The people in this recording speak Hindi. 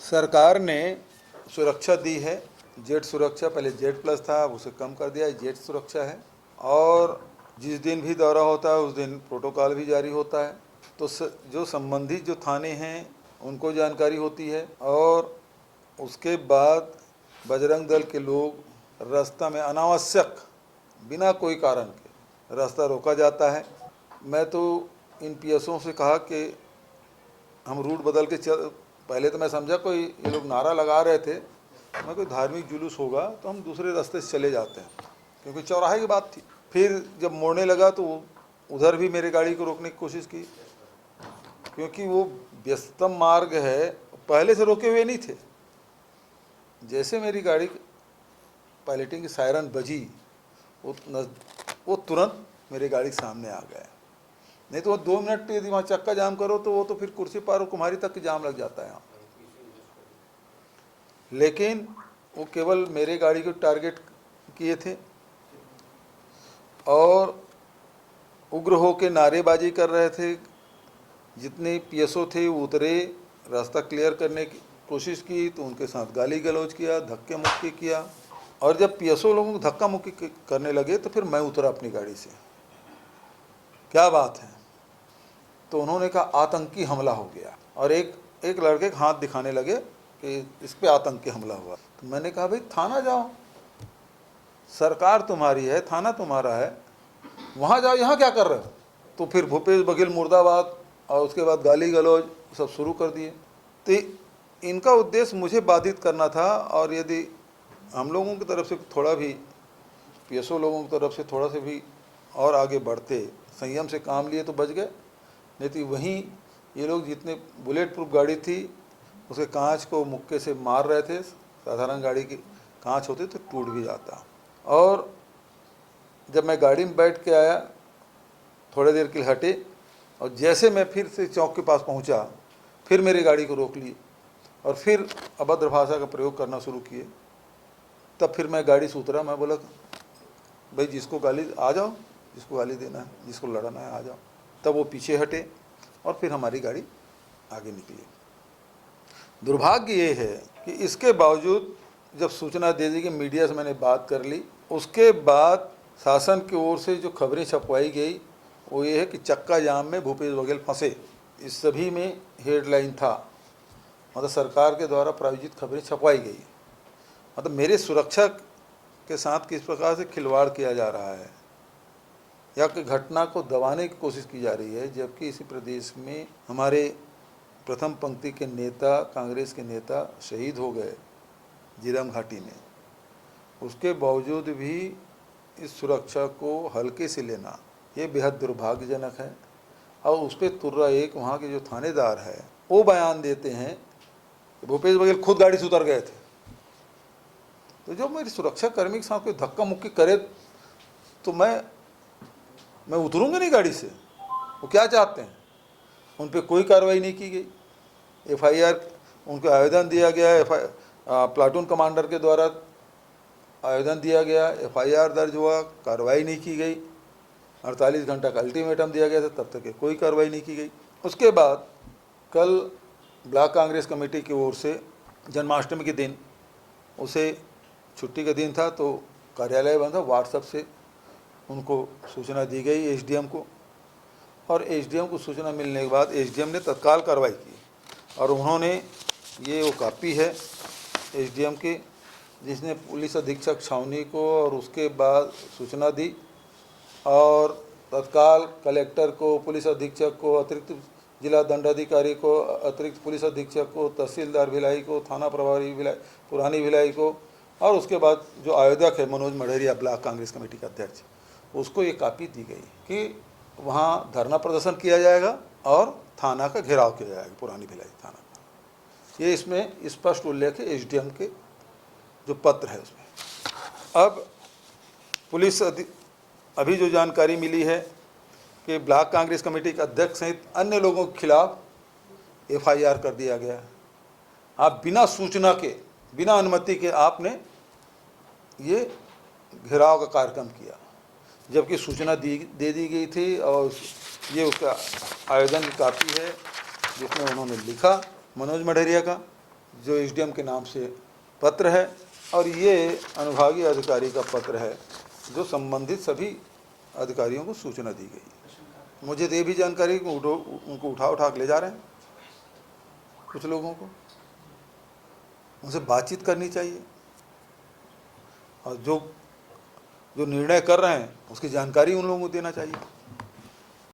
सरकार ने सुरक्षा दी है। जेट सुरक्षा, पहले जेट प्लस था, उसे कम कर दिया है, जेट सुरक्षा है। और जिस दिन भी दौरा होता है उस दिन प्रोटोकॉल भी जारी होता है। तो जो संबंधित जो थाने हैं उनको जानकारी होती है। और उसके बाद बजरंग दल के लोग रास्ता में अनावश्यक बिना कोई कारण के रास्ता रोका जाता है। मैं तो इन पीएसओं से कहा कि हम रूट बदल के पहले तो मैं समझा कोई ये लोग नारा लगा रहे थे, मैं कोई धार्मिक जुलूस होगा तो हम दूसरे रास्ते से चले जाते हैं, क्योंकि चौराहे की बात थी। फिर जब मोड़ने लगा तो उधर भी मेरे गाड़ी को रोकने की कोशिश की, क्योंकि वो व्यस्तम मार्ग है, पहले से रोके हुए नहीं थे। जैसे मेरी गाड़ी पायलटिंग की सायरन बजी वो तुरंत मेरे गाड़ी के सामने आ गया। नहीं तो वो 2 मिनट यदि वहाँ चक्का जाम करो तो वो तो फिर कुर्सी पार और कुम्हारी तक की जाम लग जाता है यहाँ। लेकिन वो केवल मेरे गाड़ी को टारगेट किए थे और उग्र होकर नारेबाजी कर रहे थे। जितने पीएसओ थे वो उतरे, रास्ता क्लियर करने की कोशिश की तो उनके साथ गाली गलौज किया, धक्के मुक्की किया। और जब पीएसओ लोगों को धक्का मुक्की करने लगे तो फिर मैं उतरा अपनी गाड़ी से। क्या बात है? तो उन्होंने कहा आतंकी हमला हो गया, और एक लड़के का हाथ दिखाने लगे कि इस पे आतंकी हमला हुआ। तो मैंने कहा भाई थाना जाओ, सरकार तुम्हारी है, थाना तुम्हारा है, वहाँ जाओ, यहाँ क्या कर रहे हो? तो फिर भूपेश बघेल मुर्दाबाद और उसके बाद गाली गलौज सब शुरू कर दिए। तो इनका उद्देश्य मुझे बाधित करना था। और यदि हम लोगों की तरफ से थोड़ा भी, पीएसओ लोगों की तरफ से थोड़ा से भी और आगे बढ़ते, संयम से काम लिए तो बच गए। नहीं तो वहीं ये लोग जितने बुलेट प्रूफ गाड़ी थी उसके कांच को मुक्के से मार रहे थे। साधारण गाड़ी की कांच होती तो टूट भी जाता। और जब मैं गाड़ी में बैठ के आया, थोड़ी देर के लिए हटे, और जैसे मैं फिर से चौक के पास पहुंचा, फिर मेरी गाड़ी को रोक लिए और फिर अभद्र भाषा का प्रयोग करना शुरू किए। तब फिर मैं गाड़ी से उतरा। मैं बोला भाई जिसको गाली आ जाओ, जिसको गाली देना है, जिसको लड़ना है आ जाओ। तब वो पीछे हटे और फिर हमारी गाड़ी आगे निकली। दुर्भाग्य ये है कि इसके बावजूद जब सूचना दे दी कि मीडिया से मैंने बात कर ली, उसके बाद शासन की ओर से जो खबरें छपवाई गई वो ये है कि चक्का जाम में भूपेश बघेल फंसे। इस सभी में हेडलाइन था, मतलब सरकार के द्वारा प्रायोजित खबरें छपवाई गई। मतलब मेरे सुरक्षा के साथ किस प्रकार से खिलवाड़ किया जा रहा है या कि घटना को दबाने की कोशिश की जा रही है। जबकि इसी प्रदेश में हमारे प्रथम पंक्ति के नेता, कांग्रेस के नेता शहीद हो गए झीरम घाटी में। उसके बावजूद भी इस सुरक्षा को हल्के से लेना ये बेहद दुर्भाग्यजनक है। और उस पर तुर्रा एक वहाँ के जो थानेदार है वो बयान देते हैं कि भूपेश बघेल खुद गाड़ी से उतर गए थे। तो जब मेरी सुरक्षा कर्मी के साथ कोई धक्का मुक्की करे तो मैं उतरूँगा नहीं गाड़ी से। वो क्या चाहते हैं? उन पर कोई कार्रवाई नहीं की गई। एफआईआर उनको आवेदन दिया गया, प्लाटून कमांडर के द्वारा आवेदन दिया गया, एफआईआर दर्ज हुआ, कार्रवाई नहीं की गई। 48 घंटा का अल्टीमेटम दिया गया था, तब तक कोई कार्रवाई नहीं की गई। उसके बाद कल ब्लॉक कांग्रेस कमेटी की ओर से जन्माष्टमी के दिन, उसे छुट्टी का दिन था तो कार्यालय बंद था, व्हाट्सएप से उनको सूचना दी गई एसडीएम को। और एसडीएम को सूचना मिलने के बाद एसडीएम ने तत्काल कार्रवाई की और उन्होंने ये वो कॉपी है एसडीएम की, जिसने पुलिस अधीक्षक छावनी को और उसके बाद सूचना दी और तत्काल कलेक्टर को, पुलिस अधीक्षक को, अतिरिक्त जिला दंडाधिकारी को, अतिरिक्त पुलिस अधीक्षक को, तहसीलदार भिलाई को, थाना प्रभारी भिलाई, पुरानी भिलाई को, और उसके बाद जो आयोजक है मनोज मढ़ेरिया, ब्लॉक कांग्रेस कमेटी का अध्यक्ष, उसको ये कॉपी दी गई कि वहाँ धरना प्रदर्शन किया जाएगा और थाना का घेराव किया जाएगा, पुरानी भिलाई थाना का। ये इसमें स्पष्ट उल्लेख है एसडीएम के जो पत्र है उसमें। अब पुलिस अभी जो जानकारी मिली है कि ब्लॉक कांग्रेस कमेटी के अध्यक्ष सहित अन्य लोगों के खिलाफ एफआईआर कर दिया गया है। आप बिना सूचना के, बिना अनुमति के आपने ये घेराव का कार्यक्रम किया, जबकि सूचना दे दी गई थी। और ये उसका आवेदन की कॉपी है जिसमें उन्होंने लिखा मनोज मढ़ेरिया का जो एसडीएम के नाम से पत्र है, और ये अनुभागीय अधिकारी का पत्र है जो संबंधित सभी अधिकारियों को सूचना दी गई। मुझे तो ये भी जानकारी कि उनको उठा के ले जा रहे हैं कुछ लोगों को। उनसे बातचीत करनी चाहिए और जो निर्णय कर रहे हैं उसकी जानकारी उन लोगों को देना चाहिए।